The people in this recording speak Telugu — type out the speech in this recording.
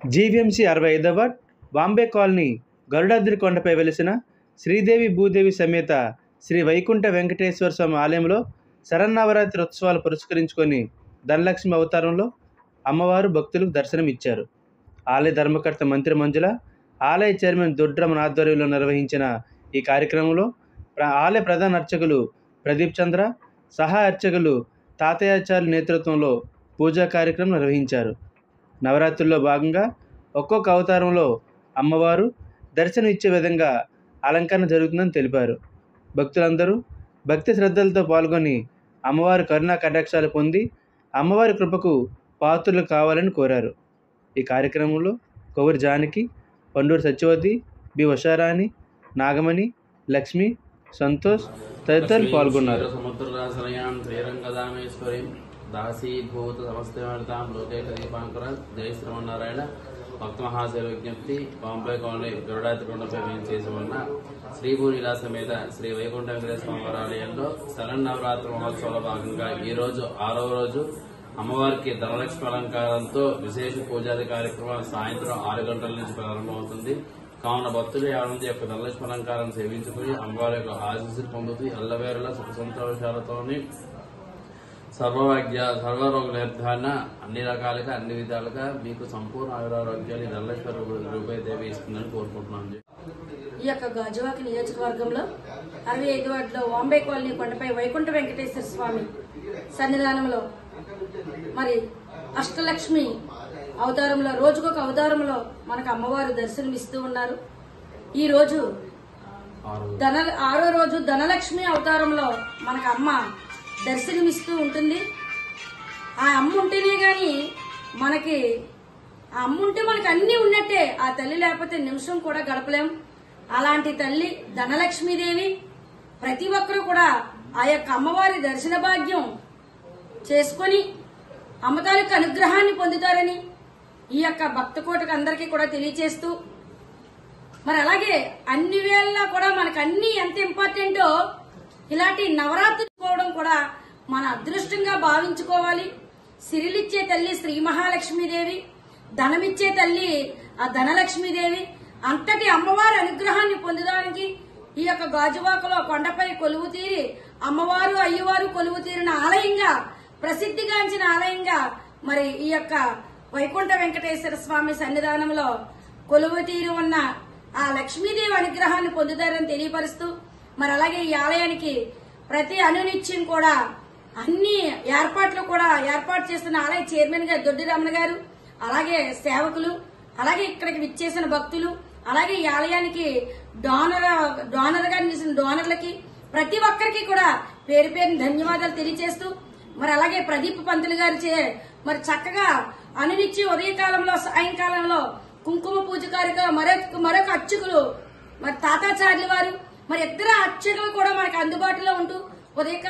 జీవీఎంసీ 65వ వార్డ్ బాంబే కాలనీ గరుడాద్రి కొండపై వెలిసిన శ్రీదేవి భూదేవి సమేత శ్రీ వైకుంఠ వెంకటేశ్వర స్వామి ఆలయంలో శరన్నవరాత్రి ఉత్సవాలు పురస్కరించుకొని ధనలక్ష్మి అవతారంలో అమ్మవారు భక్తులకు దర్శనం ఇచ్చారు. ఆలయ ధర్మకర్త మంత్రి మంజుల, ఆలయ చైర్మన్ దొడ్రమన్ ఆధ్వర్యంలో నిర్వహించిన ఈ కార్యక్రమంలో ఆలయ ప్రధాన అర్చకులు ప్రదీప్ చంద్ర, సహా అర్చకులు తాతయాచార్యుల నేతృత్వంలో పూజా కార్యక్రమం నిర్వహించారు. నవరాత్రుల్లో భాగంగా ఒక్కొక్క అవతారంలో అమ్మవారు దర్శనం ఇచ్చే విధంగా అలంకరణ జరుగుతుందని తెలిపారు. భక్తులందరూ భక్తి శ్రద్ధలతో పాల్గొని అమ్మవారి కరుణా కటాక్షాలు పొంది అమ్మవారి కృపకు పాత్రులు కావాలని కోరారు. ఈ కార్యక్రమంలో కొవ్వూరి జానకి, పండూరు సత్యవతి, బి ఉషారాణి, నాగమణి, లక్ష్మి, సంతోష్ తదితరులు పాల్గొన్నారు. దాసీభూత సమస్తవర్తాం లోకైక దీపాంకర జై శ్రీమన్నారాయణ. భక్త మహాశైల విజ్ఞప్తి. బాంబే కాలనీ గరుడాద్రి కొండపై చేసి ఉన్న శ్రీభూనిలా సమేత శ్రీ వైకుంఠ వెంకటేశ్వర స్వామి ఆలయంలో శరన్నవరాత్రి మహోత్సవాల భాగంగా ఈ రోజు 6వ రోజు అమ్మవారికి ధనలక్ష్మి అలంకారంతో విశేష పూజాది కార్యక్రమం సాయంత్రం 6 గంటల నుంచి ప్రారంభమవుతుంది. కావున భక్తులు ఆనంద యొక్క ధనలక్ష్మి అలంకారం సేవించుకుని అమ్మవారి యొక్క ఆశీస్సులు పొందుతూ ఎల్లవేళలా సుఖ సంతోషాలతోని సర్వరోగ నిర్ధారణ అన్ని రకాలుగా అన్ని విధాలుగా మీకు సంపూర్ణ ఆయురారోగ్యాలు ధనలక్ష్మి రూపాయి ఇస్తుందని కోరుకుంటున్నాను. ఈ యొక్క గాజువాక నియోజకవర్గంలో 65వ వార్డులో బాంబే కాలనీ కొండపై వైకుంఠ వెంకటేశ్వర స్వామి సన్నిధానంలో మరి అష్టలక్ష్మి అవతారంలో రోజుకొక అవతారంలో మనకు అమ్మవారు దర్శనమిస్తూ ఉన్నారు. ఈ రోజు 6వ రోజు ధనలక్ష్మి అవతారంలో మనకు అమ్మ దర్శనమిస్తూ ఉంటుంది. ఆ అమ్మ ఉంటేనే గాని మనకి ఆ అమ్మ ఉంటే మనకి అన్ని ఉన్నట్టే. ఆ తల్లి లేకపోతే నిమిషం కూడా గడపలేం. అలాంటి తల్లి ధనలక్ష్మీదేవి. ప్రతి ఒక్కరూ కూడా ఆ యొక్క అమ్మవారి దర్శన భాగ్యం చేసుకుని అమ్మతాలకు అనుగ్రహాన్ని పొందుతారని ఈ యొక్క భక్త కోటకు అందరికీ కూడా తెలియచేస్తూ మరి అలాగే అన్ని వేళలా కూడా మనకు అన్ని ఎంత ఇంపార్టెంటో ఇలాంటి నవరాత్రి పోవడం కూడా మన అదృష్టంగా భావించుకోవాలి. సిరిలిచ్చే తల్లి శ్రీ మహాలక్ష్మీదేవి, ధనమిచ్చే తల్లి ఆ ధనలక్ష్మీదేవి. అంతటి అమ్మవారి అనుగ్రహాన్ని పొందడానికి ఈ యొక్క గాజువాకలో కొండపై కొలువు తీరి అమ్మవారు అయ్యవారు కొలువు తీరిన ఆలయంగా ప్రసిద్ధిగాంచిన ఆలయంగా మరి ఈ యొక్క వైకుంఠ వెంకటేశ్వర స్వామి సన్నిధానంలో కొలువు తీరి ఉన్న ఆ లక్ష్మీదేవి అనుగ్రహాన్ని పొందుతారని తెలియపరుస్తూ మరి అలాగే ఈ ఆలయానికి ప్రతి అనునిత్యం కూడా అన్ని ఏర్పాట్లు కూడా ఏర్పాటు చేస్తున్న ఆలయ చైర్మన్ గారు దొడ్డి రమణ గారు, అలాగే సేవకులు, అలాగే ఇక్కడికి విచ్చేసిన భక్తులు, అలాగే ఈ ఆలయానికి డోనర్ గా నిలిచిన డోనర్లకి ప్రతి ఒక్కరికి కూడా పేరు పేరుని ధన్యవాదాలు తెలియజేస్తూ మరి అలాగే ప్రదీప్ పంతులు గారి మరి చక్కగా అనునిత్యం ఉదయకాలంలో సాయంకాలంలో కుంకుమ పూజ కార్యక్రమం మరొక అర్చకులు మరి తాతాచార్యుల వారు మరి ఇద్దరు అర్చకులు కూడా మనకు అందుబాటులో ఉంటూ ఉదయకాలం